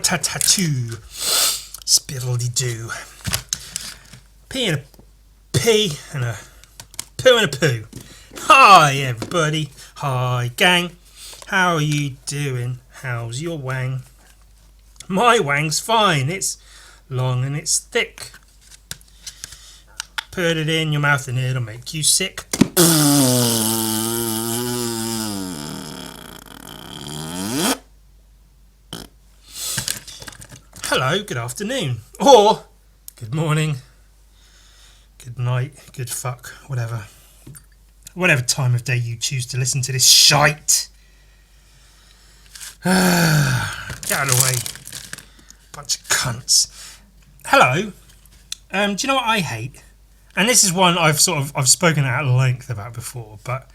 ta-ta-ta-too. Spiddle-de-doo. P and a P and a poo and a poo. Hi everybody. Hi gang. How are you doing? How's your wang? My wang's fine. It's long and it's thick. Put it in your mouth and it'll make you sick. Hello, good afternoon. Or good morning, good night, good fuck, whatever. Whatever time of day you choose to listen to this shite. Get out of the way. Bunch of cunts. Hello. Do you know what I hate? And this is one I've spoken at length about before, but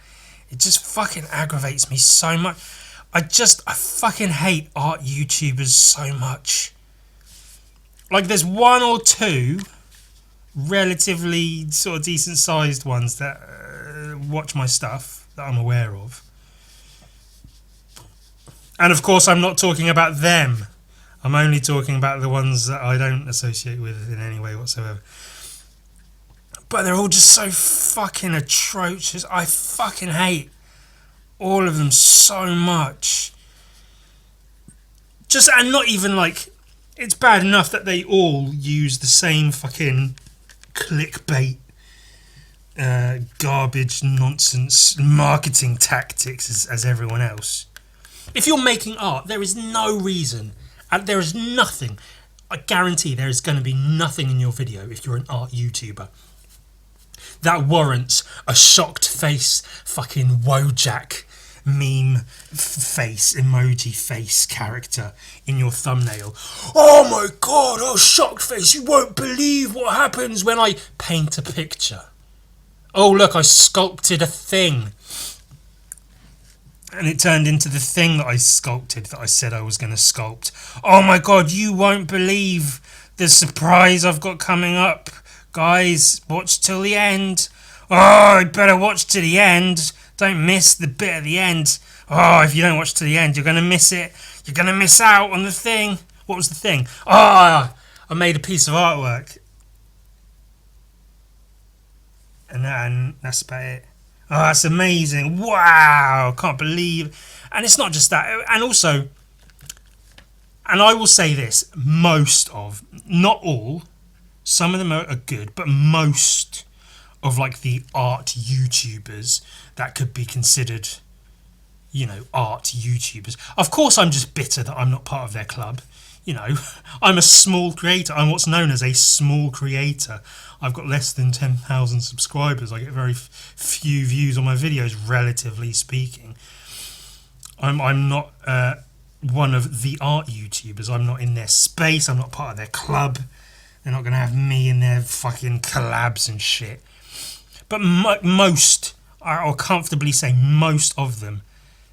it just fucking aggravates me so much. I fucking hate art YouTubers so much. Like, there's one or two relatively sort of decent sized ones that watch my stuff that I'm aware of. And of course I'm not talking about them. I'm only talking about the ones that I don't associate with in any way whatsoever. But they're all just so fucking atrocious. I fucking hate all of them so much. And not even like, it's bad enough that they all use the same fucking clickbait, garbage, nonsense, marketing tactics as everyone else. If you're making art, there is no reason, and there is nothing, I guarantee there is going to be nothing in your video if you're an art YouTuber that warrants a shocked face fucking Wojak meme face, emoji face character in your thumbnail. Oh my god, oh shocked face, you won't believe what happens when I paint a picture. Oh look, I sculpted a thing. And it turned into the thing that I sculpted that I said I was going to sculpt. Oh my god, you won't believe the surprise I've got coming up. Guys, watch till the end. Oh, I better watch to the end. Don't miss the bit at the end. Oh, if you don't watch to the end, you're going to miss it. You're going to miss out on the thing. What was the thing? Oh, I made a piece of artwork. And that's about it. Oh, that's amazing. Wow, can't believe. And it's not just that. And also, and I will say this, not all, some of them are good, but most of like the art YouTubers that could be considered, you know, art YouTubers. Of course, I'm just bitter that I'm not part of their club. You know, I'm a small creator. I'm what's known as a small creator. I've got less than 10,000 subscribers. I get very few views on my videos, relatively speaking. I'm not one of the art YouTubers. I'm not in their space. I'm not part of their club. They're not going to have me in their fucking collabs and shit. But most, I'll comfortably say most of them,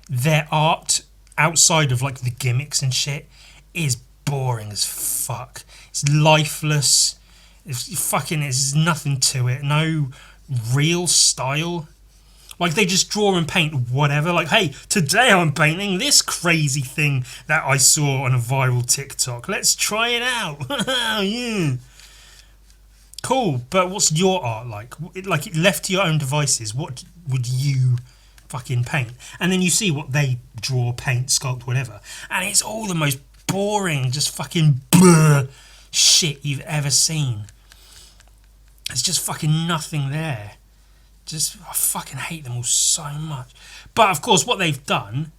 their art, outside of like the gimmicks and shit, is boring as fuck. It's lifeless. There's nothing to it. No real style. Like, they just draw and paint whatever. Like, hey, today I'm painting this crazy thing that I saw on a viral TikTok. Let's try it out. Yeah. Cool, but what's your art like? Like, left to your own devices, what would you fucking paint? And then you see what they draw, paint, sculpt, whatever. And it's all the most boring, just fucking bleh shit you've ever seen. There's just fucking nothing there. I fucking hate them all so much. But of course, what they've done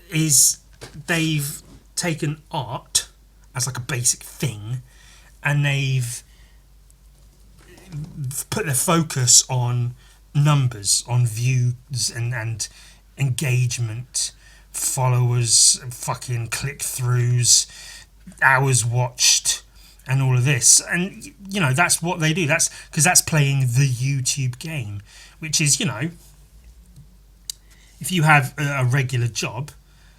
is they've taken art as like a basic thing, and they've put their focus on numbers, on views and engagement, followers, fucking click-throughs, hours watched, and all of this. And, you know, that's what they do. That's because that's playing the YouTube game, which is, you know, if you have a regular job,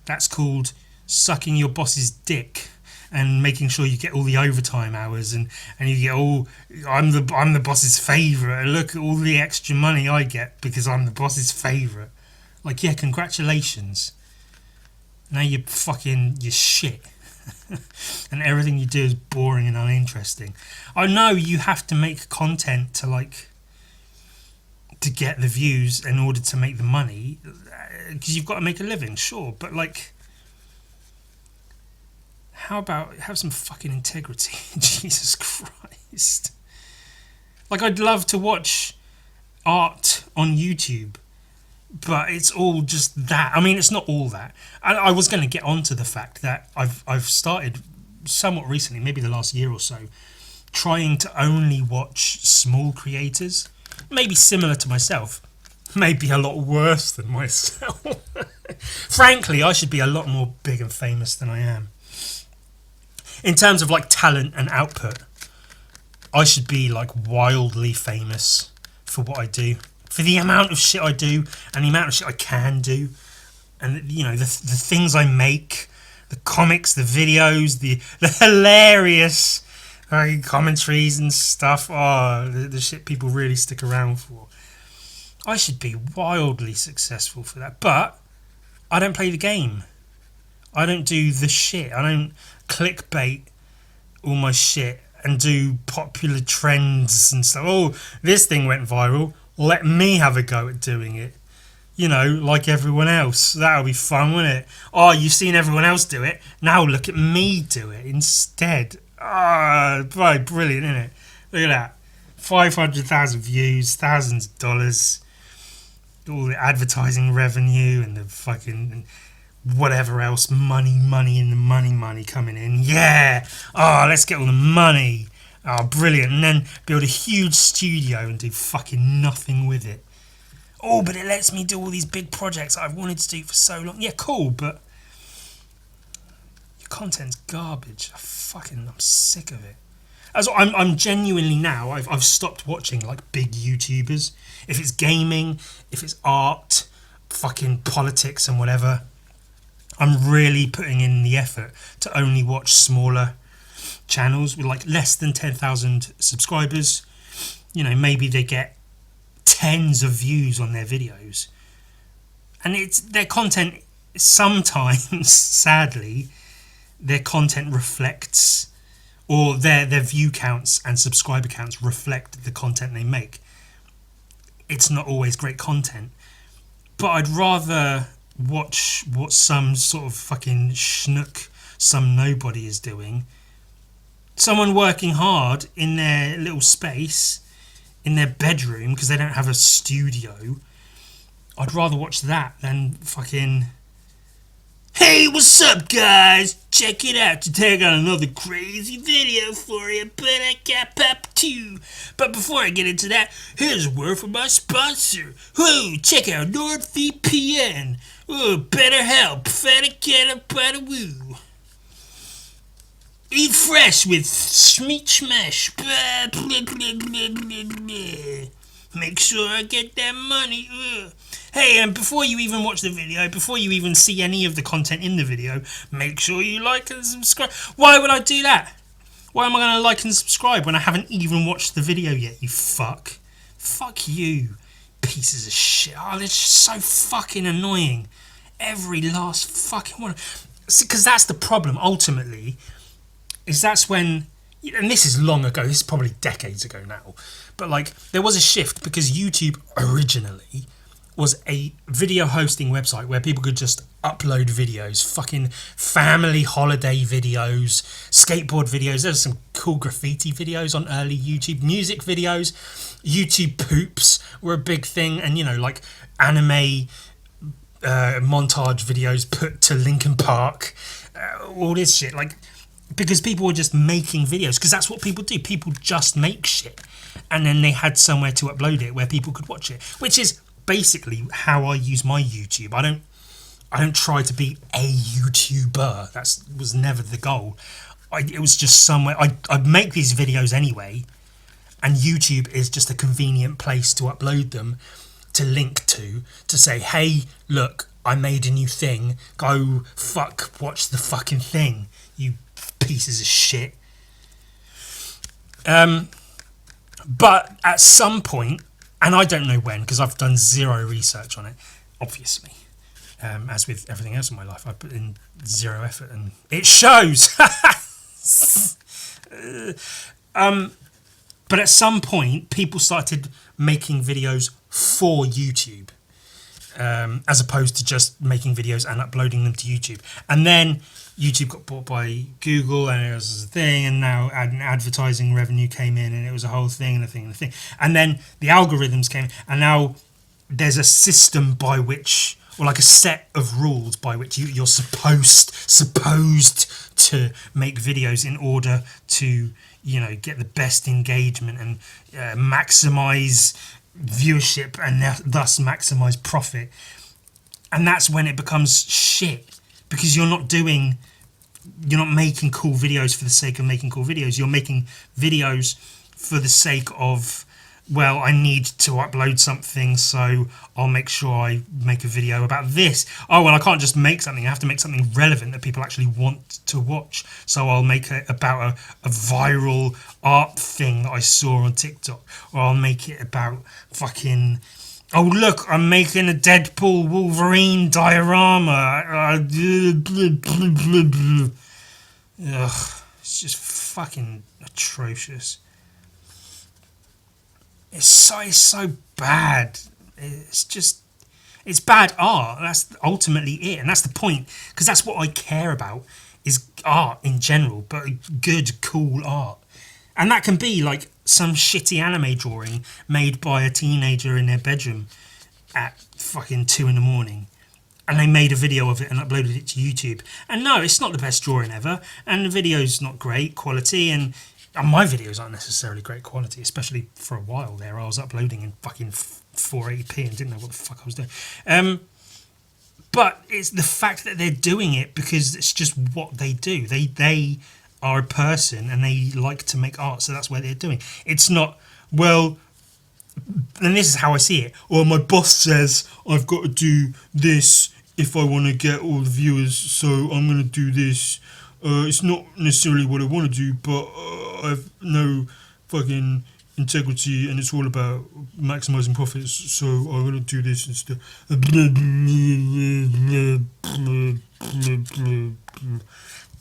that's called sucking your boss's dick and making sure you get all the overtime hours, and you get all, I'm the boss's favourite. Look at all the extra money I get because I'm the boss's favourite. Like, yeah, congratulations. Now you're shit. and everything you do is boring and uninteresting. I know you have to make content to get the views in order to make the money, because you've got to make a living, sure, but like, how about have some fucking integrity? Jesus Christ. Like, I'd love to watch art on YouTube, but it's all just that. I mean, it's not all that. I was going to get onto the fact that I've started somewhat recently, maybe the last year or so, trying to only watch small creators, maybe similar to myself, maybe a lot worse than myself. Frankly, I should be a lot more big and famous than I am. In terms of like talent and output, I should be like wildly famous for what I do, for the amount of shit I do and the amount of shit I can do, and you know, the things I make, the comics, the videos, the hilarious commentaries and stuff. Oh, the shit people really stick around for. I should be wildly successful for that, but I don't play the game. I don't do the shit. I don't clickbait all my shit and do popular trends and stuff. Oh, this thing went viral. Let me have a go at doing it. You know, like everyone else. That'll be fun, wouldn't it? Oh, you've seen everyone else do it. Now look at me do it instead. Ah, oh, brilliant, isn't it? Look at that. 500,000 views, thousands of dollars. All the advertising revenue and the fucking whatever else, money and the money coming in. Yeah. Oh, let's get all the money. Oh, brilliant. And then build a huge studio and do fucking nothing with it. Oh, but it lets me do all these big projects I've wanted to do for so long. Yeah, cool, but your content's garbage. I'm sick of it. As I'm genuinely now, I've stopped watching like big YouTubers. If it's gaming, if it's art, fucking politics and whatever, I'm really putting in the effort to only watch smaller channels with like less than 10,000 subscribers. You know, maybe they get tens of views on their videos, and it's their content. Sometimes, sadly, their content reflects, or their view counts and subscriber counts reflect the content they make. It's not always great content, but I'd rather watch what some sort of fucking schnook, some nobody is doing. Someone working hard in their little space, in their bedroom, because they don't have a studio. I'd rather watch that than fucking, hey, what's up, guys? Check it out. Today I got another crazy video for you, but I got pop too. But before I get into that, here's a word from my sponsor. Whoa, check out NordVPN. Oh, better help. Woo. Eat fresh with Smeet Smash. Make sure I get that money. Hey, and before you even watch the video, before you even see any of the content in the video, make sure you like and subscribe. Why would I do that? Why am I going to like and subscribe when I haven't even watched the video yet, you fuck? Fuck you, pieces of shit. Oh, they're just so fucking annoying. Every last fucking one. Because that's the problem, ultimately, is that's when, and this is long ago, this is probably decades ago now, but like, there was a shift because YouTube originally was a video hosting website where people could just upload videos, fucking family holiday videos, skateboard videos. There's some cool graffiti videos on early YouTube, music videos, YouTube poops were a big thing, and you know, like anime montage videos put to Linkin Park, all this shit, like, because people were just making videos, because that's what people do. People just make shit, and then they had somewhere to upload it where people could watch it, which is basically how I use my YouTube. I don't try to be a YouTuber. That was never the goal. It was just somewhere. I'd make these videos anyway, and YouTube is just a convenient place to upload them, to link to say, hey, look, I made a new thing. Go watch the fucking thing, you pieces of shit. But at some point, and I don't know when, because I've done zero research on it, obviously, As with everything else in my life, I put in zero effort, and it shows. But at some point, people started making videos for YouTube, as opposed to just making videos and uploading them to YouTube. And then YouTube got bought by Google, and it was a thing, and now advertising revenue came in, and it was a whole thing and a thing and a thing. And then the algorithms came, and now there's a system by which, or like a set of rules by which you're supposed to make videos in order to, you know, get the best engagement and maximize viewership and thus maximize profit. And that's when it becomes shit, because you're not making cool videos for the sake of making cool videos. You're making videos for the sake of, well, I need to upload something, so I'll make sure I make a video about this. Oh, well, I can't just make something. I have to make something relevant that people actually want to watch. So I'll make it about a viral art thing that I saw on TikTok. Or I'll make it about fucking, oh, look, I'm making a Deadpool Wolverine diorama. Ugh, it's just fucking atrocious. It's so bad. It's bad art. That's ultimately it, and that's the point, because that's what I care about, is art in general, but good, cool art. And that can be like some shitty anime drawing made by a teenager in their bedroom at fucking 2 a.m, and they made a video of it and uploaded it to YouTube. And no, it's not the best drawing ever, and the video's not great quality, and my videos aren't necessarily great quality, especially for a while there. I was uploading in fucking 480p and didn't know what the fuck I was doing. But it's the fact that they're doing it because it's just what they do. They are a person and they like to make art, so that's what they're doing. It's not, well, and this is how I see it, or my boss says I've got to do this if I want to get all the viewers, so I'm going to do this. It's not necessarily what I want to do, but I've no fucking integrity, and it's all about maximising profits, so I'm going to do this instead.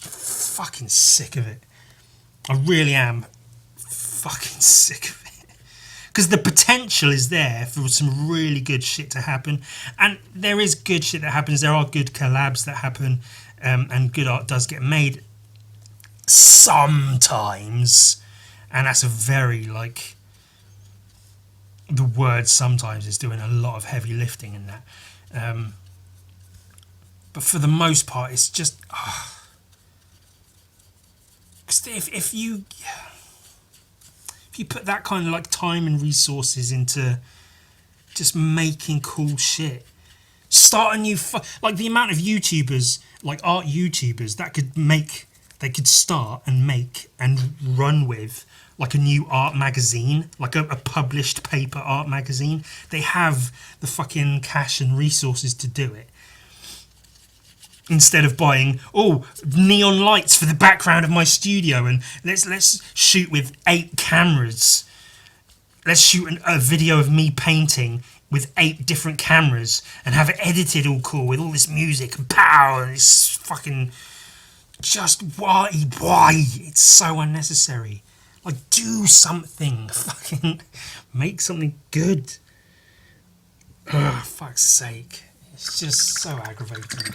Fucking sick of it. I really am fucking sick of it. Because the potential is there for some really good shit to happen. And there is good shit that happens. There are good collabs that happen. And good art does get made sometimes, and that's a very, like, the word sometimes is doing a lot of heavy lifting in that, but for the most part it's just because if you put that kind of like time and resources into just making cool shit, start a new like the amount of YouTubers, like art YouTubers, that they could start and make and run with like a new art magazine, like a published paper art magazine. They have the fucking cash and resources to do it. Instead of buying, neon lights for the background of my studio, and let's shoot with 8 cameras. Let's shoot a video of me painting with 8 different cameras and have it edited all cool with all this music and pow, and it's fucking just why? It's so unnecessary. Like, do something. Fucking make something good. Ugh, fuck's sake. It's just so aggravating.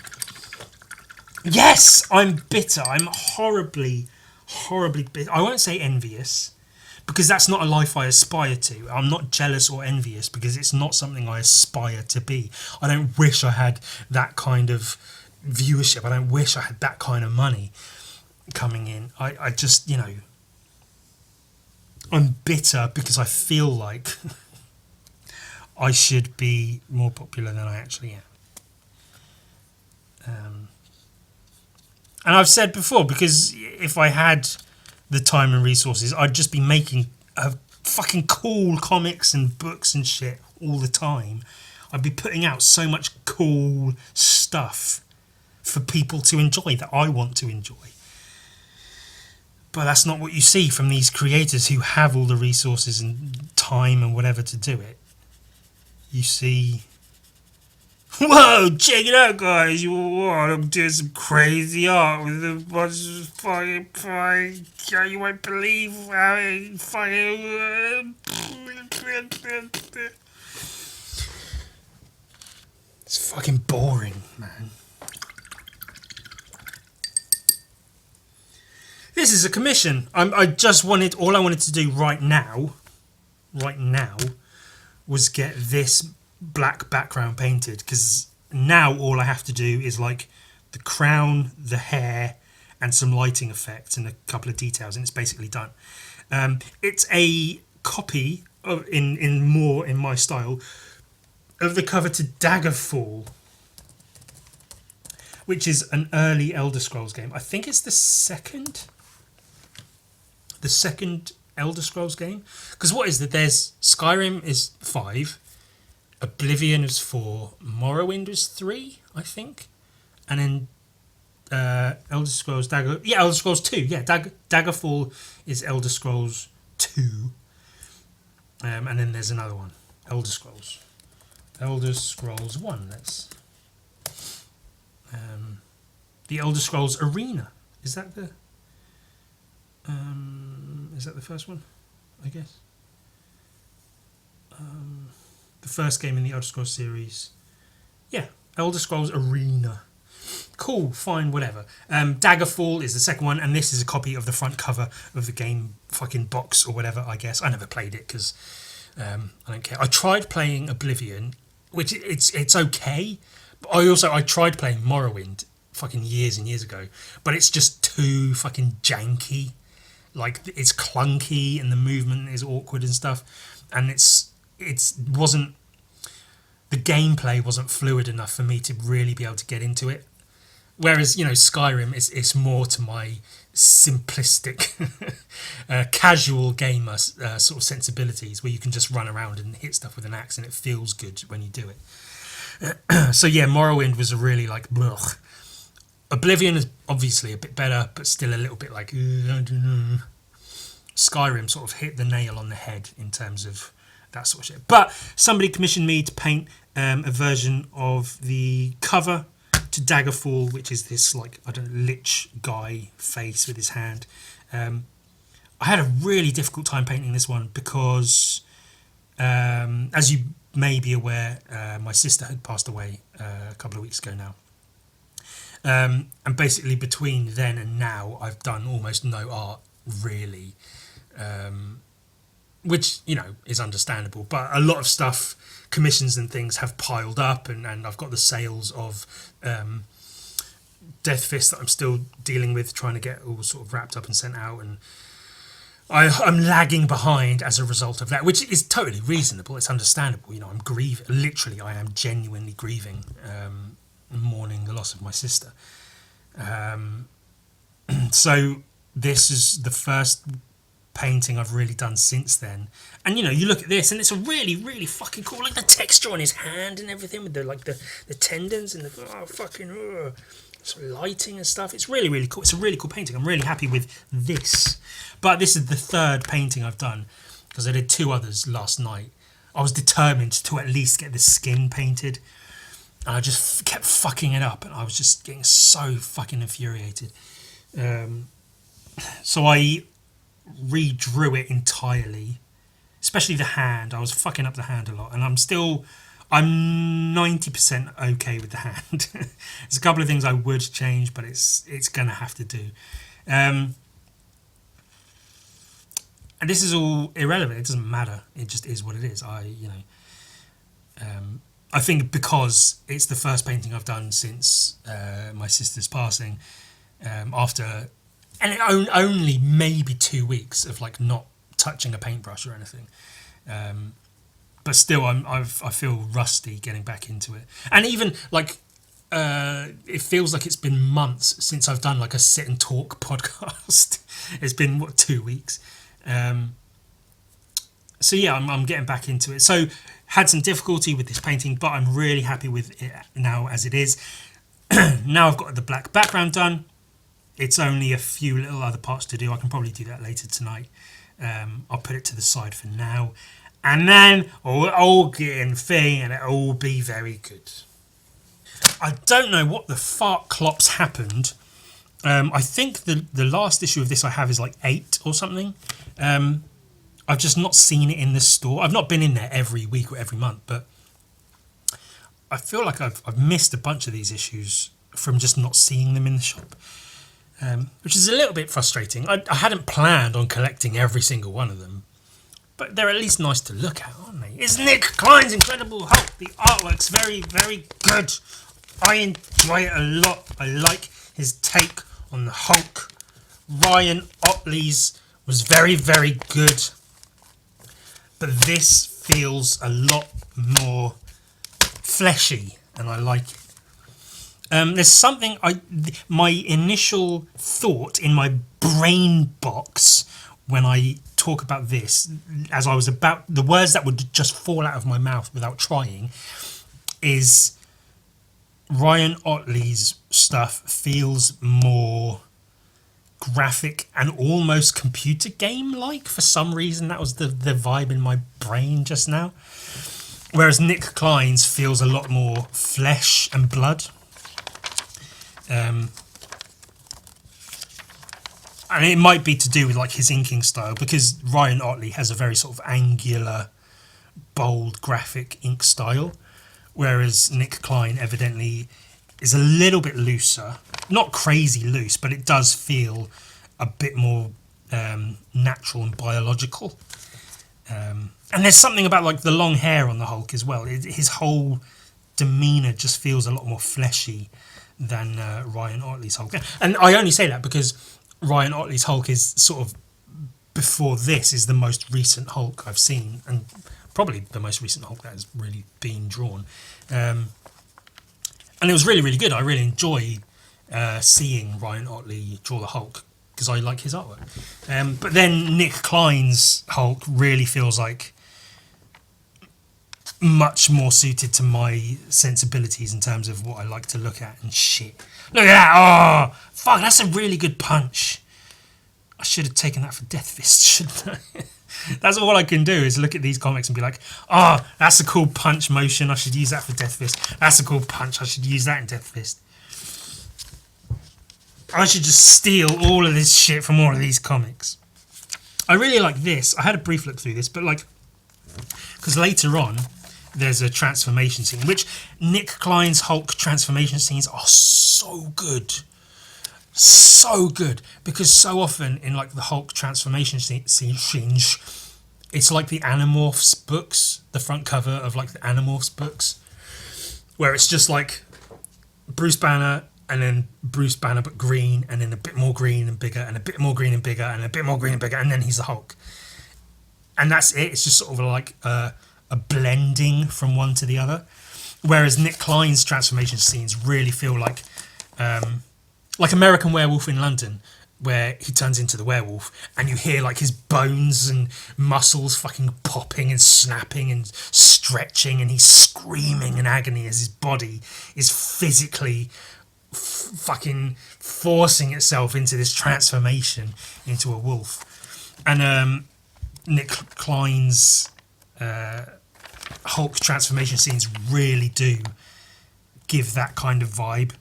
Yes, I'm bitter. I'm horribly bitter. I won't say envious, because that's not a life I aspire to. I'm not jealous or envious, because it's not something I aspire to be. I don't wish I had that kind of viewership. I don't wish I had that kind of money coming in. I just, you know, I'm bitter because I feel like I should be more popular than I actually am. And I've said before, because if I had the time and resources, I'd just be making fucking cool comics and books and shit all the time. I'd be putting out so much cool stuff for people to enjoy, that I want to enjoy. But that's not what you see from these creators who have all the resources and time and whatever to do it. You see Whoa, check it out, guys. I'm doing some crazy art with a bunch of fucking. You won't believe how it fucking. It's fucking boring, man. This is a commission. All I wanted to do right now, was get this black background painted, because now all I have to do is like the crown, the hair, and some lighting effects and a couple of details, and it's basically done. It's a copy of in my style of the cover to Daggerfall, which is an early Elder Scrolls game. I think it's the second Elder Scrolls game, because what is that? There's Skyrim is 5, Oblivion is 4, Morrowind is 3, I think, and then Elder Scrolls Elder Scrolls 2. Yeah, Daggerfall is Elder Scrolls 2, and then there's another one, Elder Scrolls 1. That's the Elder Scrolls Arena. Is that the first one? I guess. The first game in the Elder Scrolls series. Yeah, Elder Scrolls Arena. Cool, fine, whatever. Daggerfall is the second one, and this is a copy of the front cover of the game fucking box or whatever, I guess. I never played it because I don't care. I tried playing Oblivion, which it's okay, but I tried playing Morrowind fucking years and years ago, but it's just too fucking janky. Like, it's clunky and the movement is awkward and stuff, and the gameplay wasn't fluid enough for me to really be able to get into it. Whereas, Skyrim is more to my simplistic, casual gamer sort of sensibilities, where you can just run around and hit stuff with an axe and it feels good when you do it. So yeah, Morrowind was a really like blech. Oblivion is obviously a bit better, but still a little bit like, I don't know. Skyrim sort of hit the nail on the head in terms of that sort of shit. But somebody commissioned me to paint a version of the cover to Daggerfall, which is this like, I don't know, lich guy face with his hand. I had a really difficult time painting this one because, as you may be aware, my sister had passed away a couple of weeks ago now. And basically between then and now, I've done almost no art, really. Which, is understandable. But a lot of stuff, commissions and things have piled up, and I've got the sales of Death Fist that I'm still dealing with, trying to get all sort of wrapped up and sent out, and I'm lagging behind as a result of that, which is totally reasonable. It's understandable. I'm grieving. Literally, I am genuinely grieving, mourning the loss of my sister. So this is the first painting I've really done since then, and you look at this and it's a really, really fucking cool, like the texture on his hand and everything with the tendons and the some lighting and stuff. It's really, really cool. It's a really cool painting. I'm really happy with this, but this is the third painting I've done because I did 2 others last night. I was determined to at least get the skin painted, and I just kept fucking it up, and I was just getting so fucking infuriated. So I redrew it entirely, especially the hand. I was fucking up the hand a lot, and I'm 90% okay with the hand. There's a couple of things I would change, but it's gonna have to do. And this is all irrelevant. It doesn't matter. It just is what it is. I think because it's the first painting I've done since my sister's passing, after only maybe 2 weeks of like not touching a paintbrush or anything. But still, I feel rusty getting back into it, and even like it feels like it's been months since I've done like a sit and talk podcast. It's been 2 weeks. So yeah, I'm getting back into it. So had some difficulty with this painting, but I'm really happy with it now as it is. Now I've got the black background done. It's only a few little other parts to do. I can probably do that later tonight. I'll put it to the side for now. And then all get in thing and it'll all be very good. I don't know what the fart clops happened. I think the last issue of this I have is like 8 or something. I've just not seen it in the store. I've not been in there every week or every month, but I feel like I've missed a bunch of these issues from just not seeing them in the shop, which is a little bit frustrating. I hadn't planned on collecting every single one of them, but they're at least nice to look at, aren't they? It's Nick Klein's Incredible Hulk. The artwork's very, very good. I enjoy it a lot. I like his take on the Hulk. Ryan Otley's was very, very good, but this feels a lot more fleshy, and I like it. There's something my initial thought in my brain box when I talk about this, as I was about the words that would just fall out of my mouth without trying, is Ryan Otley's stuff feels more graphic and almost computer game like. For some reason, that was the vibe in my brain just now. Whereas Nick Klein's feels a lot more flesh and blood. And it might be to do with like his inking style, because Ryan Otley has a very sort of angular, bold, graphic ink style, whereas Nick Klein evidently is a little bit looser. Not crazy loose, but it does feel a bit more natural and biological. And there's something about like the long hair on the Hulk as well. His whole demeanour just feels a lot more fleshy than Ryan Otley's Hulk. And I only say that because Ryan Otley's Hulk is sort of, before this, is the most recent Hulk I've seen, and probably the most recent Hulk that has really been drawn. And it was really, really good. I really enjoyed seeing Ryan Otley draw the Hulk, because I like his artwork. But then Nick Klein's Hulk really feels like much more suited to my sensibilities in terms of what I like to look at and shit. Look at that! Oh, fuck, that's a really good punch. I should have taken that for Death Fist, shouldn't I? That's all I can do, is look at these comics and be like, oh, that's a cool punch motion, I should use that for Death Fist. That's a cool punch, I should use that in Death Fist. I should just steal all of this shit from all of these comics. I really like this. I had a brief look through this, but like, because later on there's a transformation scene, which Nick Klein's Hulk transformation scenes are so good. So good. Because so often in like the Hulk transformation scenes, it's like the Animorphs books, the front cover of like the Animorphs books, where it's just like Bruce Banner, and then Bruce Banner but green, and then a bit more green and bigger, and a bit more green and bigger, and a bit more green and bigger, and then he's the Hulk. And that's it. It's just sort of like a blending from one to the other. Whereas Nick Klein's transformation scenes really feel like American Werewolf in London, where he turns into the werewolf, and you hear like his bones and muscles fucking popping and snapping and stretching, and he's screaming in agony as his body is physically fucking forcing itself into this transformation into a wolf. And Nick Klein's Hulk transformation scenes really do give that kind of vibe,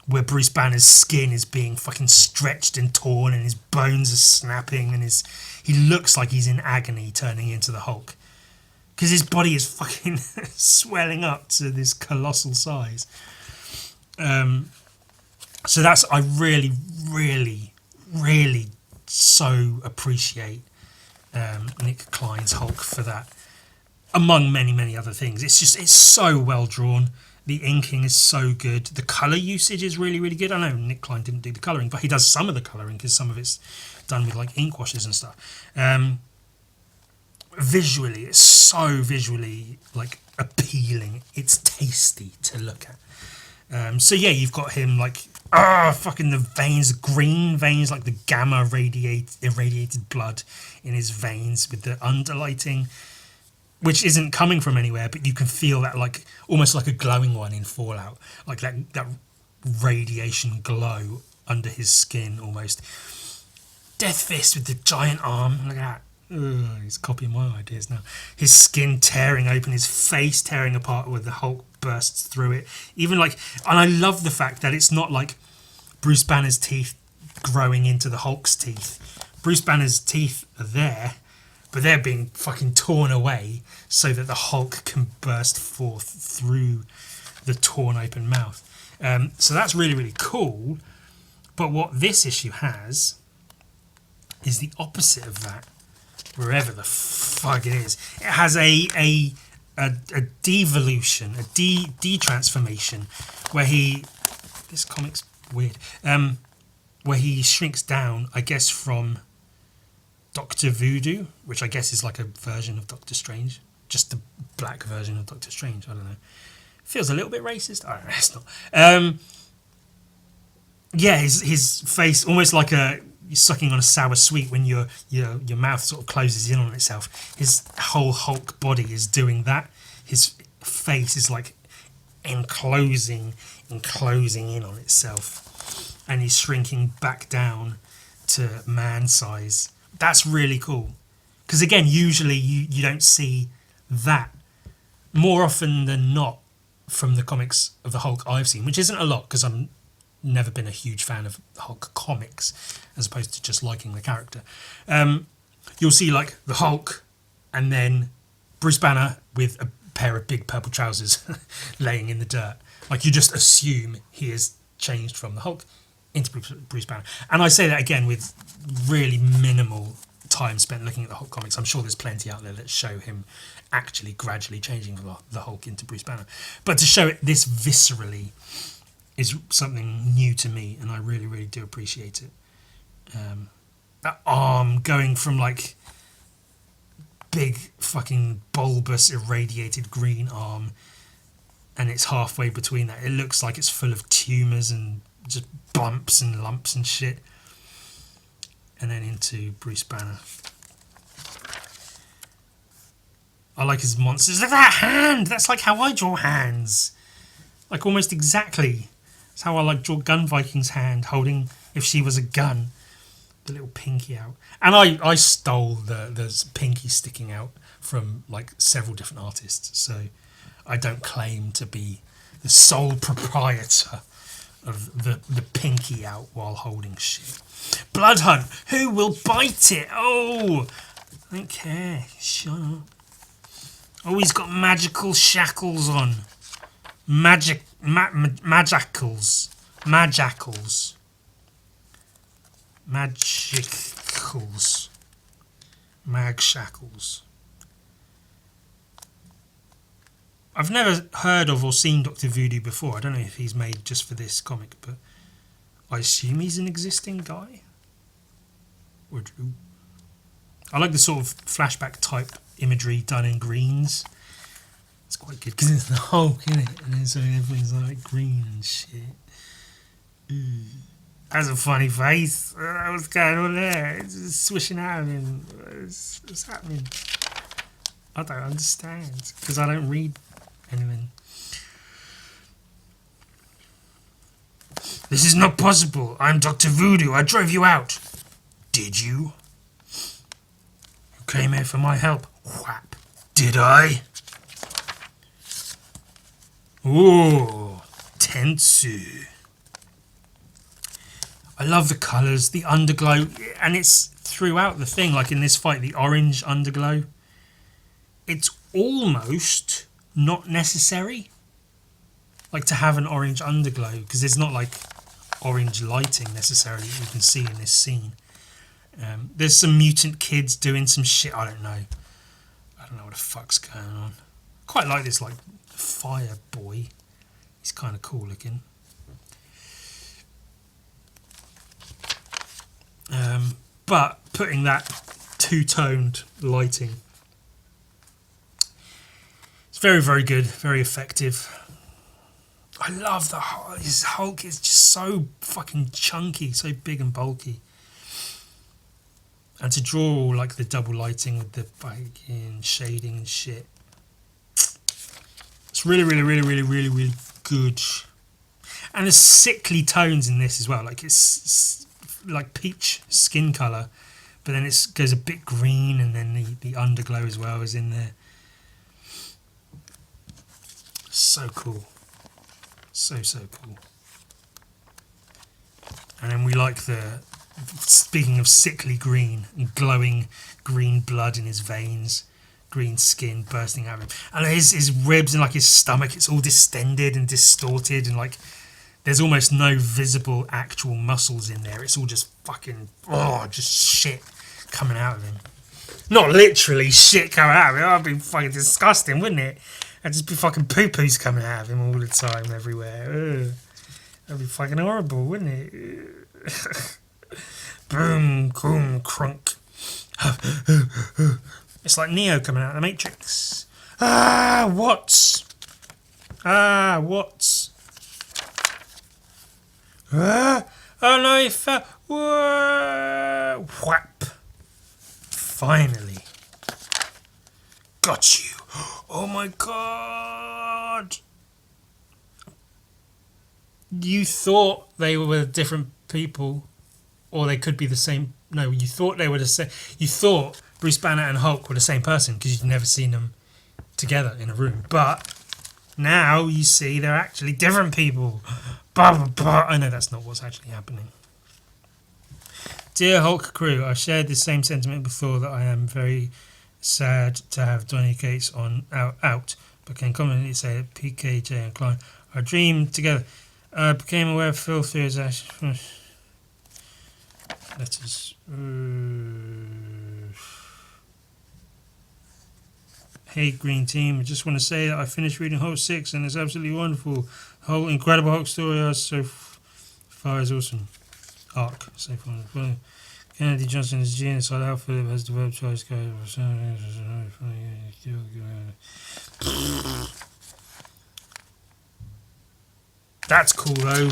where Bruce Banner's skin is being fucking stretched and torn, and his bones are snapping, and he looks like he's in agony turning into the Hulk, because his body is fucking swelling up to this colossal size. So that's, I really, really, really so appreciate Nick Klein's Hulk for that, among many, many other things. It's so well drawn. The inking is so good. The colour usage is really, really good. I know Nick Klein didn't do the colouring, but he does some of the colouring, because some of it's done with like ink washes and stuff. Visually, it's so visually like appealing. It's tasty to look at. So yeah, you've got him like, fucking the veins, green veins, like the gamma irradiated blood in his veins with the underlighting, which isn't coming from anywhere, but you can feel that, like almost like a glowing one in Fallout, like that radiation glow under his skin almost. Death Fist with the giant arm, look at that. Ugh, he's copying my ideas now. His skin tearing open, his face tearing apart with the Hulk bursts through it. Even like, and I love the fact that it's not like Bruce Banner's teeth growing into the Hulk's teeth. Bruce Banner's teeth are there, but they're being fucking torn away so that the Hulk can burst forth through the torn open mouth. So that's really, really cool. But what this issue has is the opposite of that, wherever the fuck it is. It has a devolution, a de-transformation, where this comic's weird, where he shrinks down, I guess, from Dr. Voodoo, which I guess is like a version of Doctor Strange, just the black version of Doctor Strange. I don't know. Feels a little bit racist. I don't know. It's not. Yeah, his face almost like you're sucking on a sour sweet when your mouth sort of closes in on itself. His whole Hulk body is doing that. His face is like enclosing in on itself, and he's shrinking back down to man size. That's really cool, because again, usually you don't see that more often than not from the comics of the Hulk I've seen, which isn't a lot because I'm never been a huge fan of Hulk comics as opposed to just liking the character. You'll see like the Hulk and then Bruce Banner with a pair of big purple trousers laying in the dirt. Like you just assume he has changed from the Hulk into Bruce Banner. And I say that again with really minimal time spent looking at the Hulk comics. I'm sure there's plenty out there that show him actually gradually changing from the Hulk into Bruce Banner. But to show it this viscerally is something new to me, and I really, really do appreciate it. That arm going from like big fucking bulbous irradiated green arm, and it's halfway between that. It looks like it's full of tumours and just bumps and lumps and shit. And then into Bruce Banner. I like his monsters. Look at that hand! That's like how I draw hands. Like almost exactly. That's how I like draw Gun Viking's hand holding, if she was a gun, the little pinky out. And I stole the pinky sticking out from like several different artists. So I don't claim to be the sole proprietor of the pinky out while holding shit. Blood Hunt. Who will bite it? Oh, I don't care. Shut up. Oh, he's got magical shackles on. Magicals. Magicals. Mag shackles. I've never heard of or seen Dr. Voodoo before. I don't know if he's made just for this comic, but I assume he's an existing guy. I like the sort of flashback type imagery done in greens. It's quite good because it's the Hulk, isn't it? And then so everything's like green and shit. That's a funny face. What's going on there? It's just swishing out of him. What's happening? I don't understand because I don't read anything. This is not possible. I'm Dr. Voodoo. I drove you out. Did you? You came here for my help. Whap. Did I? Ooh. Tensu. I love the colours, the underglow, and it's throughout the thing, like in this fight, the orange underglow. It's almost not necessary, like to have an orange underglow, because there's not like orange lighting necessarily that you can see in this scene. There's some mutant kids doing some shit. I don't know what the fuck's going on. Quite like this like fire boy. He's kind of cool looking. But putting that two-toned lighting, it's very, very good, very effective. I love his Hulk is just so fucking chunky, so big and bulky. And to draw like the double lighting with the fucking shading and shit, it's really, really, really, really, really, really good. And there's sickly tones in this as well. Like it's like peach skin colour, but then it goes a bit green, and then the underglow as well is in there. So cool. So cool. And then we like the, speaking of sickly green and glowing green blood in his veins, green skin bursting out of him, and his ribs and like his stomach, it's all distended and distorted, and like there's almost no visible actual muscles in there. It's all just fucking just shit coming out of him. Not literally shit coming out of him. That'd be fucking disgusting, wouldn't it? That'd just be fucking poo-poos coming out of him all the time, everywhere. Ugh. That'd be fucking horrible, wouldn't it? Boom, boom, crunk. It's like Neo coming out of the Matrix. What? What? Oh no, he fell. Whoa. Whap. Finally. Got you. Oh my god. You thought they were different people, or they could be the same. No, you thought they were the same. You thought Bruce Banner and Hulk were the same person because you'd never seen them together in a room. But now you see they're actually different people. I know that's not what's actually happening. Dear Hulk crew, I shared this same sentiment before, that I am very sad to have Donny Cates out, but can confidently say that PKJ and Klein are a dream together. I became aware of Phil through his letters. Hey Green Team, I just want to say that I finished reading Hulk 6 and it's absolutely wonderful. The whole incredible Hulk story so far is awesome. Arc, so far. Well, Kennedy Johnson is genius. I love Philip has developed choice code. That's cool though.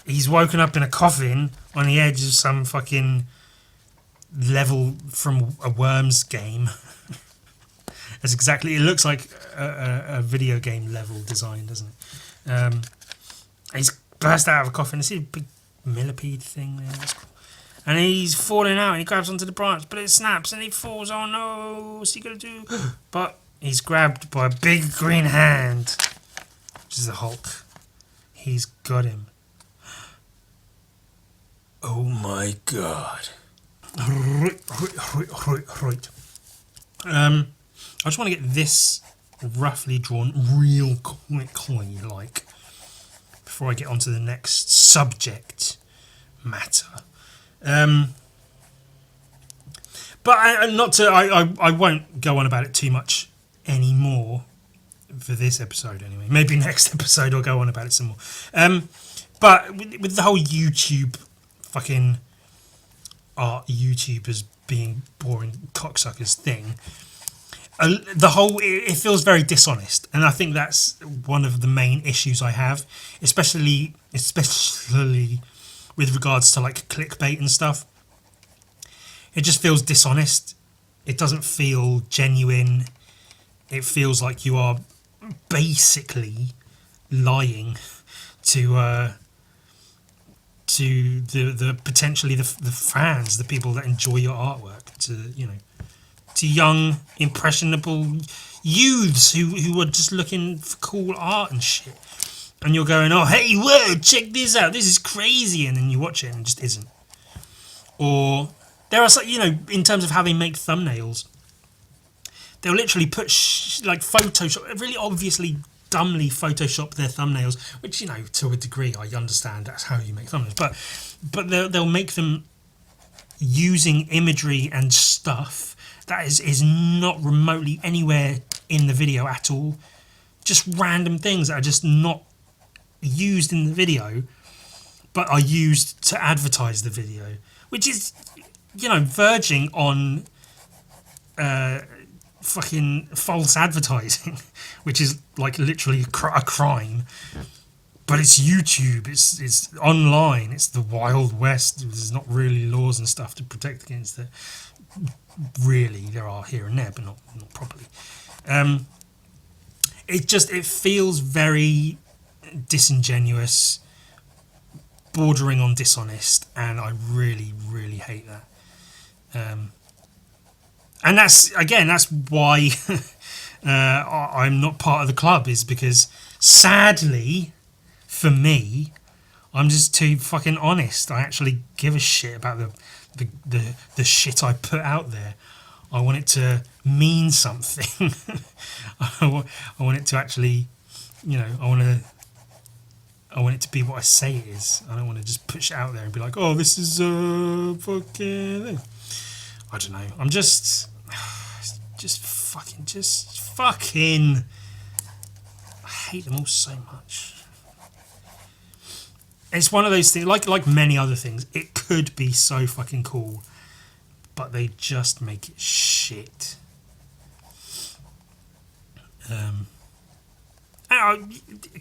He's woken up in a coffin on the edge of some fucking level from a Worms game. That's exactly. It looks like a video game level design, doesn't it? He's burst out of a coffin. See a big millipede thing there. That's cool. And he's falling out and he grabs onto the branch, but it snaps and he falls. Oh no, what's he gonna do? But he's grabbed by a big green hand, which is the Hulk. He's got him. Oh my god. Right. I just want to get this roughly drawn real quickly, like, before I get on to the next subject matter. But I won't go on about it too much anymore for this episode anyway. Maybe next episode I'll go on about it some more. But with the whole YouTube fucking art YouTubers being boring cocksuckers thing, the whole, it feels very dishonest, and I think that's one of the main issues I have, especially with regards to like clickbait and stuff. It just feels dishonest. It doesn't feel genuine. It feels like you are basically lying to the potentially the fans, the people that enjoy your artwork, to young impressionable youths who are just looking for cool art and shit. And you're going, oh hey, whoa, check this out, this is crazy, and then you watch it and it just isn't. Or there are some, in terms of how they make thumbnails, they'll literally put like Photoshop, really obviously dumbly Photoshop their thumbnails, which, to a degree I understand that's how you make thumbnails, but they'll make them using imagery and stuff that is not remotely anywhere in the video at all. Just random things that are just not used in the video, but are used to advertise the video, which is, verging on fucking false advertising, which is like literally a crime. But it's YouTube, it's online, it's the Wild West. There's not really laws and stuff to protect against it. Really, there are here and there, but not properly. It feels very disingenuous, bordering on dishonest, and I really, really hate that. And that's why I'm not part of the club is because, sadly, for me, I'm just too fucking honest. I actually give a shit about the shit I put out there. I want it to mean something. I want it to actually, I want it to be what I say it is. I don't want to just push it out there and be like, oh, this is fucking thing. I don't know. I'm just fucking. I hate them all so much. It's one of those things, like many other things. It could be so fucking cool, but they just make it shit.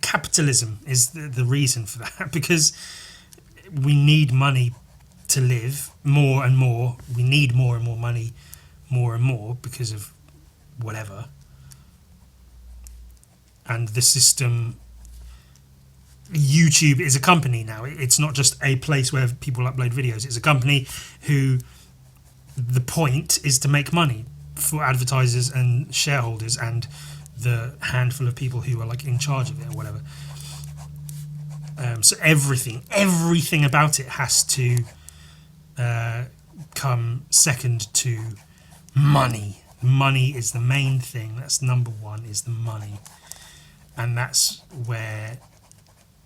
Capitalism is the reason for that, because we need money to live more and more. We need more and more money, more and more, because of whatever. And the system, YouTube is a company now. It's not just a place where people upload videos. It's a company who the point is to make money for advertisers and shareholders and the handful of people who are like in charge of it or whatever. So everything about it has to come second to money. Money is the main thing. That's number one, is the money. And that's where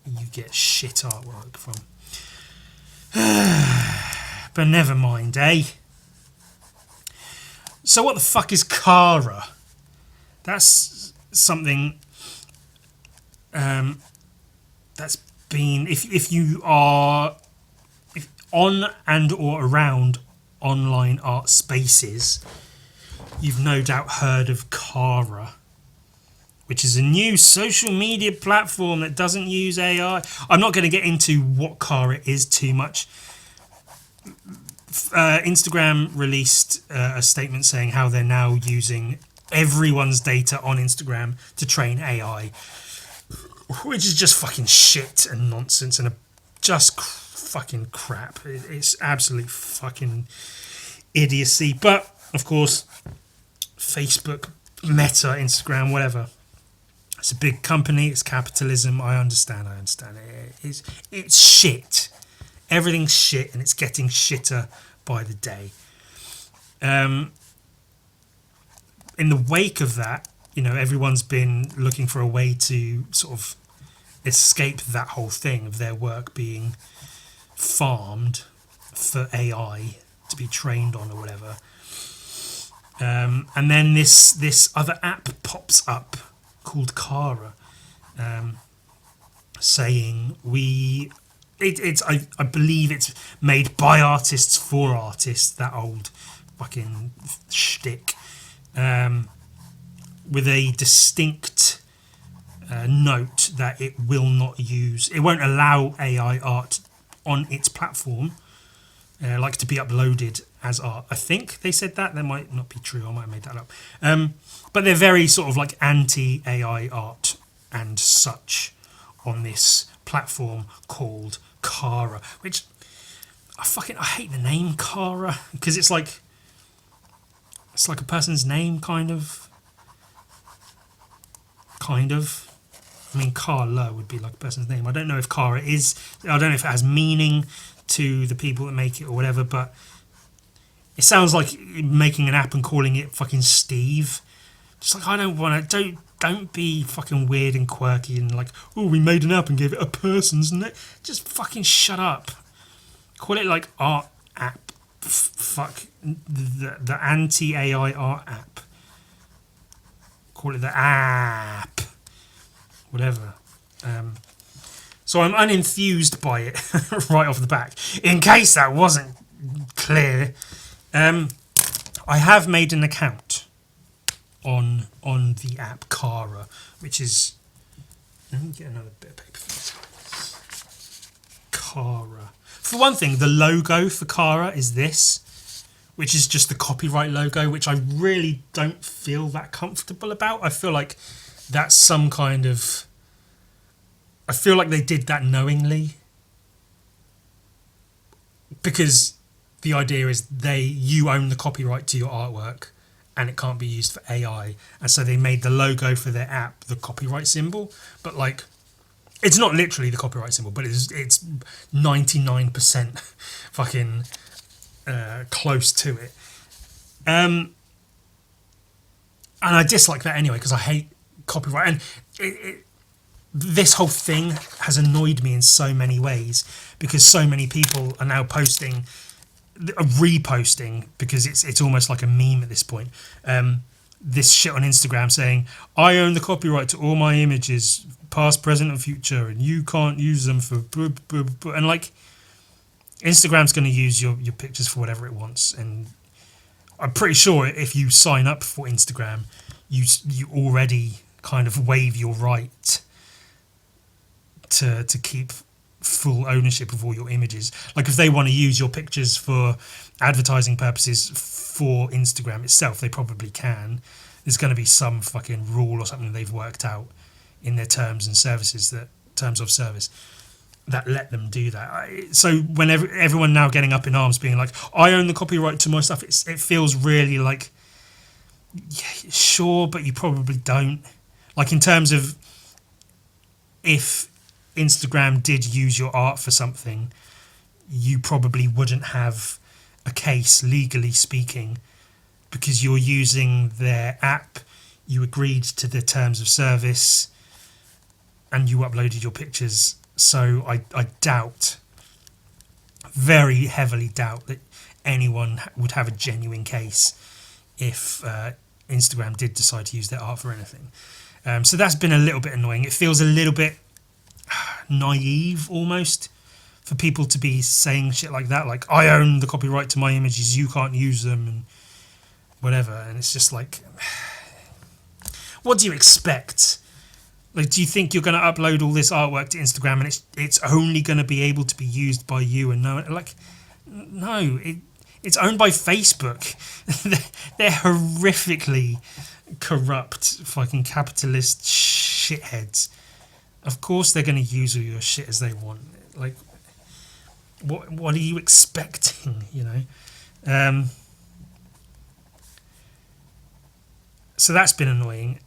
you get shit artwork from. But never mind, eh? So what the fuck is Cara? That's something that's been, if you are on and or around online art spaces, you've no doubt heard of Cara, which is a new social media platform that doesn't use AI. I'm not going to get into what Cara is too much. Instagram released a statement saying how they're now using everyone's data on Instagram to train AI, which is just fucking shit and nonsense and just fucking crap. It's absolute fucking idiocy. But, of course, Facebook, Meta, Instagram, whatever. It's a big company. It's capitalism. I understand it. It's shit. Everything's shit, and it's getting shitter by the day. In the wake of that, everyone's been looking for a way to sort of escape that whole thing of their work being farmed for AI to be trained on or whatever. And then this other app pops up called Cara, saying I believe it's made by artists for artists, that old fucking shtick, with a distinct note that it won't allow AI art on its platform, to be uploaded as art. I think they said that. That might not be true. I might have made that up. But they're very sort of like anti-AI art and such on this platform called Cara, which I hate the name Cara, because it's like a person's name, kind of. I mean, Carla would be like a person's name. I don't know if Cara is. I don't know if it has meaning to the people that make it or whatever, but it sounds like making an app and calling it fucking Steve. Just like, I don't want to. Don't be fucking weird and quirky and like, oh, we made an app and gave it a person's name. Just fucking shut up. Call it like art app. Fuck the anti-AI art app. Call it the app. Whatever. So I'm unenthused by it right off the back. In case that wasn't clear, I have made an account on the app Cara, which is, let me get another bit of paper for this. Cara. For one thing, the logo for Cara is this, which is just the copyright logo, which I really don't feel that comfortable about. I feel like that's some kind of, I feel like they did that knowingly, because the idea is you own the copyright to your artwork, and it can't be used for AI. And so they made the logo for their app the copyright symbol, but like it's not literally the copyright symbol, but it's 99% fucking close to it. And I dislike that anyway because I hate copyright, and this whole thing has annoyed me in so many ways because so many people are now reposting because it's almost like a meme at this point. This shit on Instagram saying I own the copyright to all my images, past, present, and future, and you can't use them for and like Instagram's going to use your pictures for whatever it wants, and I'm pretty sure if you sign up for Instagram, you already kind of waive your right to keep full ownership of all your images. Like if they want to use your pictures for advertising purposes for Instagram itself, they probably can. There's going to be some fucking rule or something they've worked out in their terms of service that let them do that. So when everyone now getting up in arms being like, I own the copyright to my stuff, it feels really like, yeah, sure, but you probably don't. Like in terms of if Instagram did use your art for something, you probably wouldn't have a case, legally speaking, because you're using their app, you agreed to the terms of service, and you uploaded your pictures. So I doubt, very heavily doubt, that anyone would have a genuine case if Instagram did decide to use their art for anything. So that's been a little bit annoying. It feels a little bit naive almost for people to be saying shit like that, like I own the copyright to my images, you can't use them and whatever. And it's just like, what do you expect? Like, do you think you're going to upload all this artwork to Instagram and it's only going to be able to be used by you and no one? Like, no, it's owned by Facebook. They're horrifically corrupt fucking capitalist shitheads. Of course they're going to use all your shit as they want. Like, what are you expecting, you know? So that's been annoying.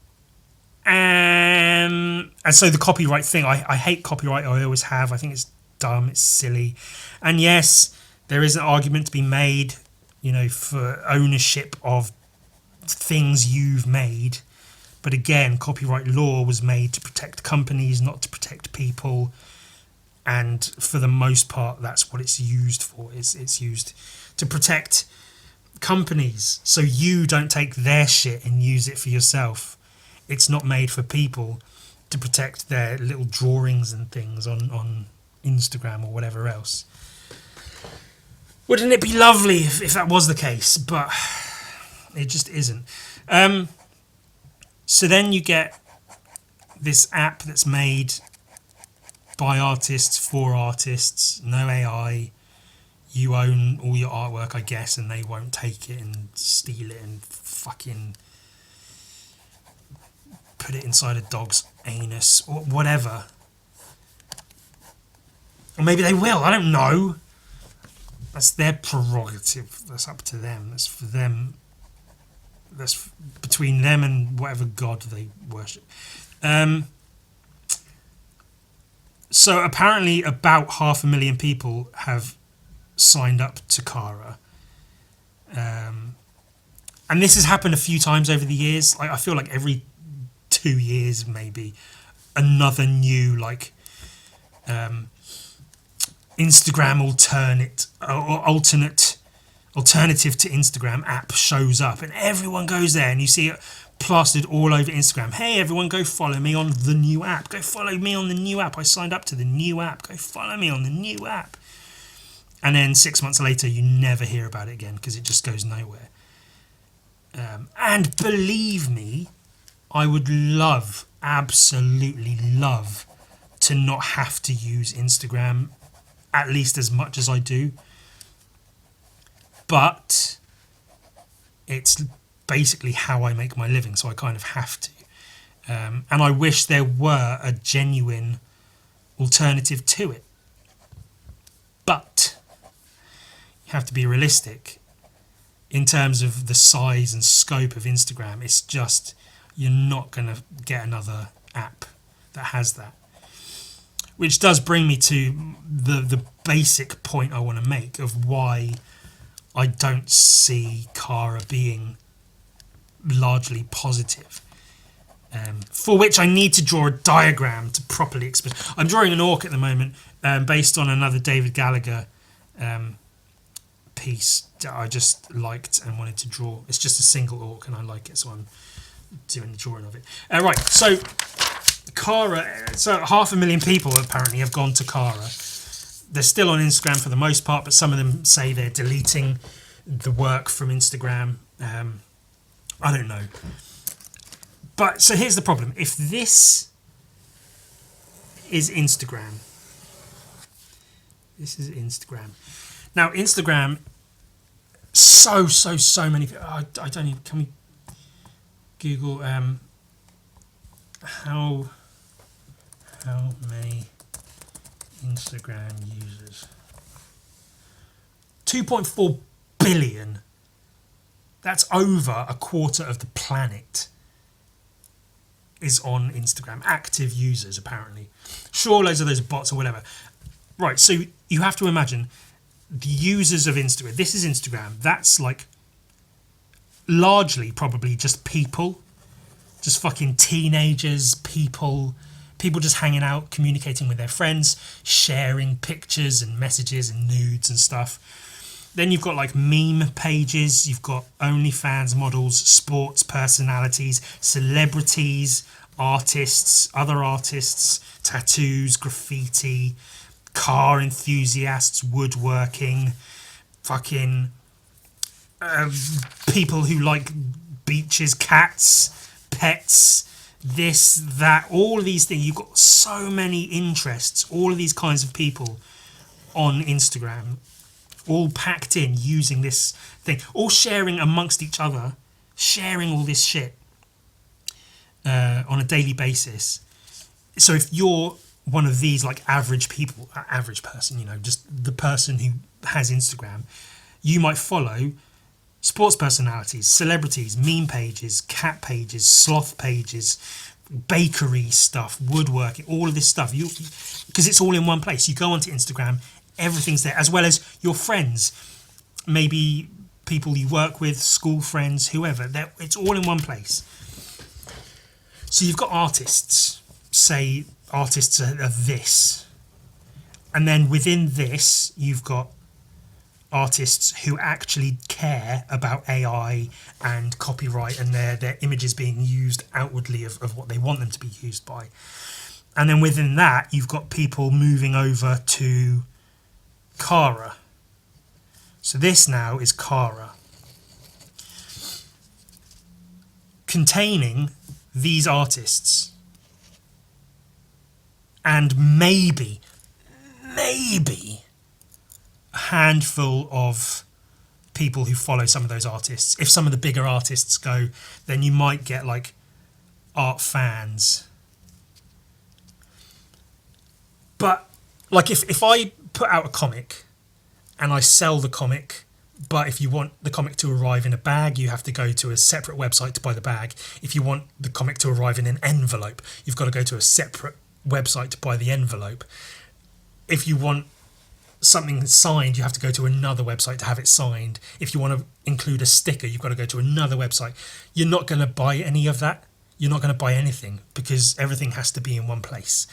And so the copyright thing, I hate copyright. I always have. I think it's dumb. It's silly. And yes, there is an argument to be made, you know, for ownership of things you've made. But again, copyright law was made to protect companies, not to protect people. And for the most part, that's what it's used for. It's used to protect companies, so you don't take their shit and use it for yourself. It's not made for people to protect their little drawings and things on Instagram or whatever else. Wouldn't it be lovely if that was the case? But it just isn't. So then you get this app that's made by artists for artists, no AI. You own all your artwork, I guess, and they won't take it and steal it and fucking put it inside a dog's anus or whatever. Or maybe they will, I don't know. That's their prerogative. That's up to them. That's for them. That's between them and whatever god they worship. So apparently about 500,000 people have signed up to Cara. And this has happened a few times over the years. I feel like every 2 years maybe another new like Instagram alternative to Instagram app shows up, and everyone goes there and you see it plastered all over Instagram. Hey everyone, go follow me on the new app. Go follow me on the new app. I signed up to the new app. Go follow me on the new app. And then 6 months later you never hear about it again because it just goes nowhere. And believe me, I would love, absolutely love, to not have to use Instagram at least as much as I do. But it's basically how I make my living, so I kind of have to. And I wish there were a genuine alternative to it. But you have to be realistic. in terms of the size and scope of Instagram, it's just, you're not going to get another app that has that. Which does bring me to the basic point I want to make of why I don't see Cara being largely positive. For which I need to draw a diagram to properly explain. I'm drawing an orc at the moment based on another David Gallagher piece that I just liked and wanted to draw. It's just a single orc and I like it, so I'm doing the drawing of it. Right, so Cara, so 500,000 people apparently have gone to Cara. They're still on Instagram for the most part, but some of them say they're deleting the work from Instagram. I don't know. But so here's the problem. If this is Instagram, Now, Instagram, so many people. I don't even. Can we Google how many Instagram users? 2.4 billion. That's over a quarter of the planet is on Instagram. Active users, apparently. Sure, loads of those bots or whatever. Right, so you have to imagine the users of Instagram. This is Instagram. That's like largely probably just people. Just fucking teenagers, people just hanging out, communicating with their friends, sharing pictures and messages and nudes and stuff. Then you've got like meme pages, you've got OnlyFans models, sports personalities, celebrities, artists, other artists, tattoos, graffiti, car enthusiasts, woodworking, fucking people who like beaches, cats, pets, this, that, all of these things. You've got so many interests, all of these kinds of people on Instagram, all packed in using this thing, all sharing amongst each other, sharing all this shit on a daily basis. So if you're one of these like average people, average person, you know, just the person who has Instagram, you might follow sports personalities, celebrities, meme pages, cat pages, sloth pages, bakery stuff, woodworking, all of this stuff. Because it's all in one place. You go onto Instagram, everything's there, as well as your friends, maybe people you work with, school friends, whoever. It's all in one place. So you've got artists, say artists are this, and then within this you've got artists who actually care about AI and copyright and their images being used outwardly of what they want them to be used by. And then within that, you've got people moving over to Cara. So this now is Cara, containing these artists and maybe a handful of people who follow some of those artists. If some of the bigger artists go, then you might get like art fans. But like if I put out a comic and I sell the comic, but if you want the comic to arrive in a bag, you have to go to a separate website to buy the bag. If you want the comic to arrive in an envelope, you've got to go to a separate website to buy the envelope. If you want something signed, you have to go to another website to have it signed. If you want to include a sticker, you've got to go to another website. You're not going to buy any of that. You're not going to buy anything because everything has to be in one place.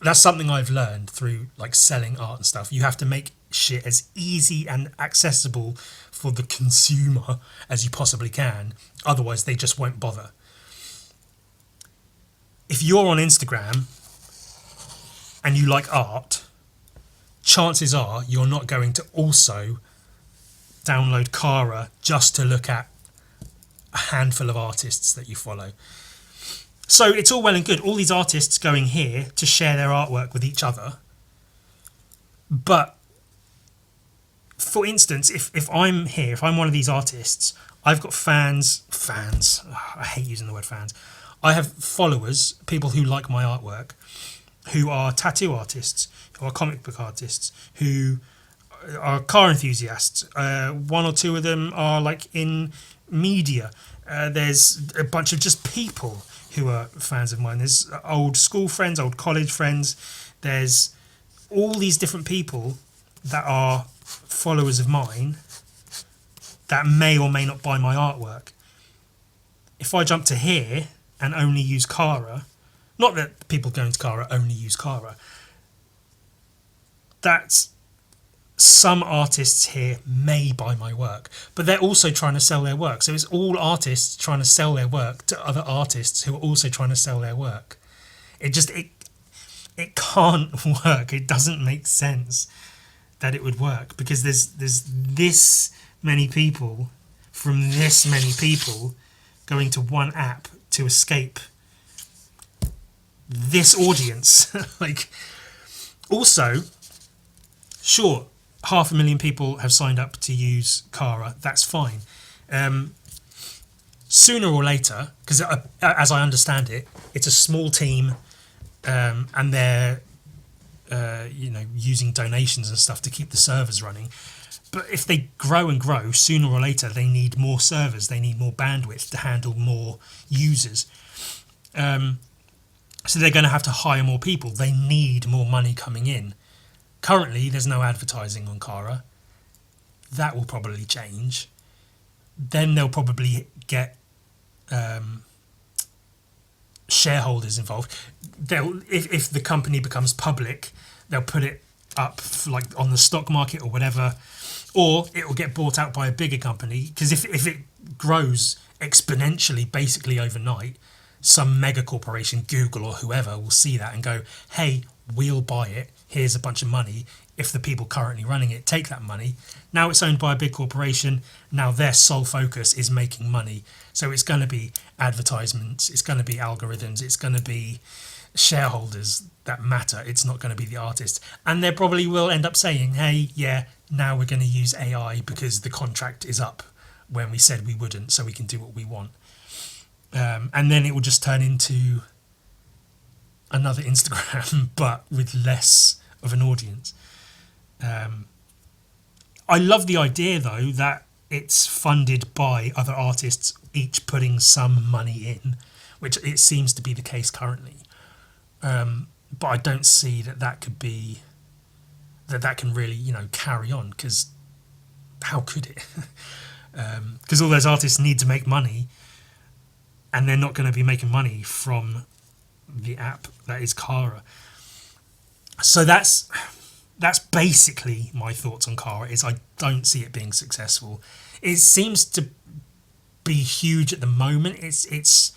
That's something I've learned through like selling art and stuff. You have to make shit as easy and accessible for the consumer as you possibly can. Otherwise, they just won't bother. If you're on Instagram and you like art, chances are you're not going to also download Cara just to look at a handful of artists that you follow. So it's all well and good, all these artists going here to share their artwork with each other. But for instance, if I'm here, if I'm one of these artists, I've got fans, I hate using the word fans. I have followers, people who like my artwork, who are tattoo artists, who are comic book artists, who are car enthusiasts. One or two of them are like in media. There's a bunch of just people who are fans of mine. There's old school friends, old college friends. There's all these different people that are followers of mine that may or may not buy my artwork. If I jump to here and only use Cara, not that people going to Cara only use Cara, that's some artists here may buy my work, but they're also trying to sell their work. So it's all artists trying to sell their work to other artists who are also trying to sell their work. It can't work. It doesn't make sense that it would work, because there's this many people from this many people going to one app to escape this audience. Like, also, sure, 500,000 people have signed up to use Cara. That's fine. Sooner or later, because as I understand it, it's a small team, and they're using donations and stuff to keep the servers running. But if they grow and grow, sooner or later they need more servers, they need more bandwidth to handle more users. So they're going to have to hire more people. They need more money coming in. Currently, there's no advertising on Cara. That will probably change. Then they'll probably get shareholders involved. If the company becomes public, they'll put it up like on the stock market or whatever, or it will get bought out by a bigger company. Because if it grows exponentially, basically overnight, some mega corporation, Google or whoever, will see that and go, hey, we'll buy it. Here's a bunch of money. If the people currently running it take that money, now it's owned by a big corporation. Now their sole focus is making money. So it's going to be advertisements. It's going to be algorithms. It's going to be shareholders that matter. It's not going to be the artist. And they probably will end up saying, hey, yeah, now we're going to use AI because the contract is up when we said we wouldn't, so we can do what we want. And then it will just turn into another Instagram, but with less of an audience. I love the idea, though, that it's funded by other artists, each putting some money in, which it seems to be the case currently. But I don't see that could be that can really carry on, because how could it? Because all those artists need to make money, and they're not going to be making money from the app that is Cara. So that's basically my thoughts on Cara. Is I don't see it being successful. It seems to be huge at the moment. It's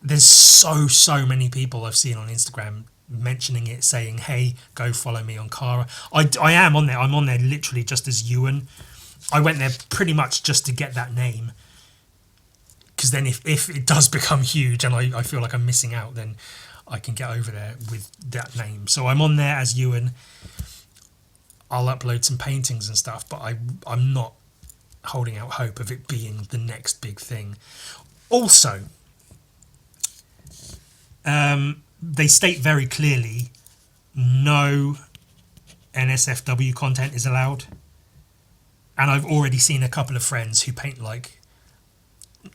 there's so many people I've seen on Instagram mentioning it, saying, hey, go follow me on Cara. I am on there. I'm on there literally just as Ewan. I went there pretty much just to get that name, because then if it does become huge and I feel like I'm missing out, then I can get over there with that name. So I'm on there as Ewan. I'll upload some paintings and stuff, but I'm not holding out hope of it being the next big thing. Also, they state very clearly no NSFW content is allowed. And I've already seen a couple of friends who paint like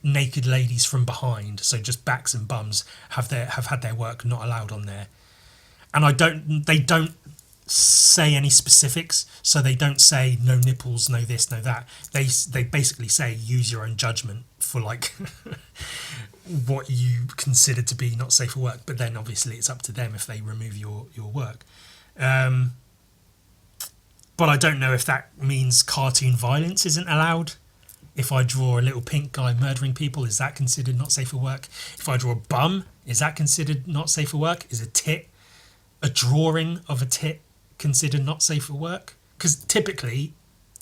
naked ladies from behind, so just backs and bums, have had their work not allowed on there. And they don't say any specifics, so they don't say no nipples, no this, no that. They basically say use your own judgment for like what you consider to be not safe for work, but then obviously it's up to them if they remove your work. But I don't know if that means cartoon violence isn't allowed. If I draw a little pink guy murdering people, is that considered not safe for work? If I draw a bum, is that considered not safe for work? Is a drawing of a tit considered not safe for work? Because typically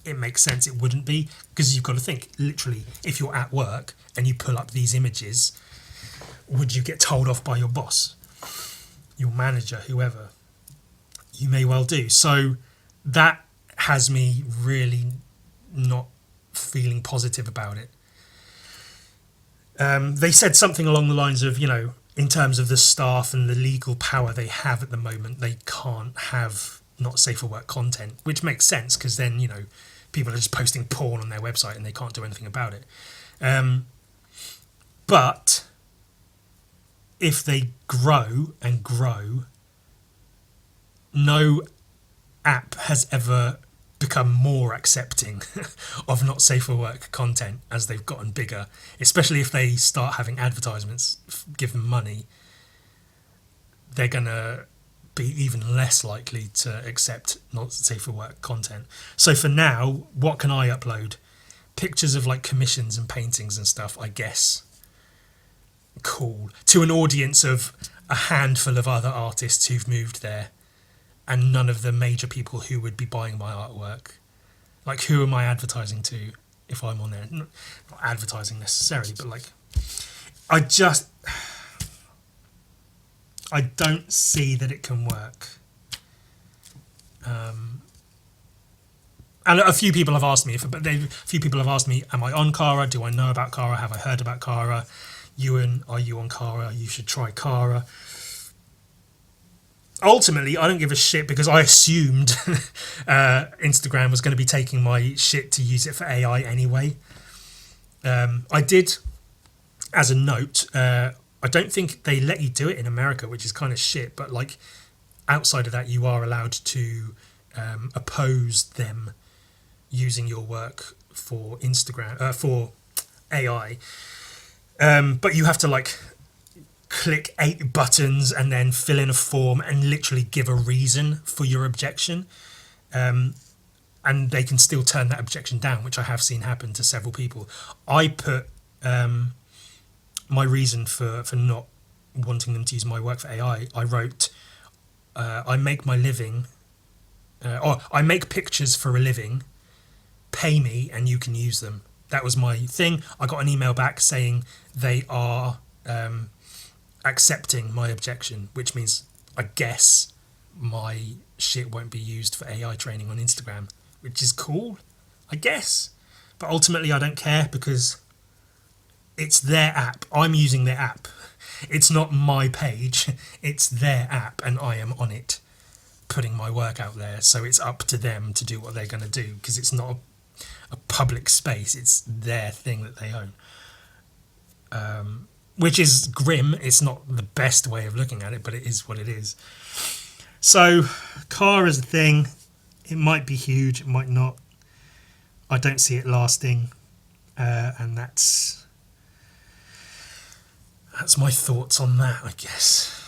it makes sense it wouldn't be, because you've got to think, literally, if you're at work and you pull up these images, would you get told off by your boss, your manager, whoever? You may well do. So that has me really not feeling positive about it. They said something along the lines of, in terms of the staff and the legal power they have at the moment, they can't have not safe for work content, which makes sense because then, you know, people are just posting porn on their website and they can't do anything about it. But if they grow and grow, no app has ever become more accepting of not safe for work content as they've gotten bigger, especially if they start having advertisements, give them money, they're going to be even less likely to accept not safe for work content. So for now, what can I upload? Pictures of like commissions and paintings and stuff, I guess. Cool. To an audience of a handful of other artists who've moved there, and none of the major people who would be buying my artwork. Like, who am I advertising to if I'm on there? Not advertising necessarily, but like, I don't see that it can work. And a few people have asked me, am I on Cara? Do I know about Cara? Have I heard about Cara? Ewan, are you on Cara? You should try Cara. Ultimately, I don't give a shit because I assumed Instagram was going to be taking my shit to use it for AI anyway. I did, as a note, I don't think they let you do it in America, which is kind of shit. But like outside of that, you are allowed to oppose them using your work for Instagram for AI. But you have to like click 8 buttons and then fill in a form and literally give a reason for your objection. And they can still turn that objection down, which I have seen happen to several people. I put my reason for not wanting them to use my work for AI. I wrote, I make my living, or I make pictures for a living, pay me and you can use them. That was my thing. I got an email back saying they are accepting my objection, which means I guess my shit won't be used for AI training on Instagram, which is cool, I guess. But ultimately I don't care because it's their app. I'm using their app. It's not my page. It's their app and I am on it putting my work out there. So it's up to them to do what they're going to do because it's not a public space. It's their thing that they own. Which is grim. It's not the best way of looking at it, but it is what it is. So, Cara is a thing. It might be huge, it might not. I don't see it lasting. And that's my thoughts on that, I guess.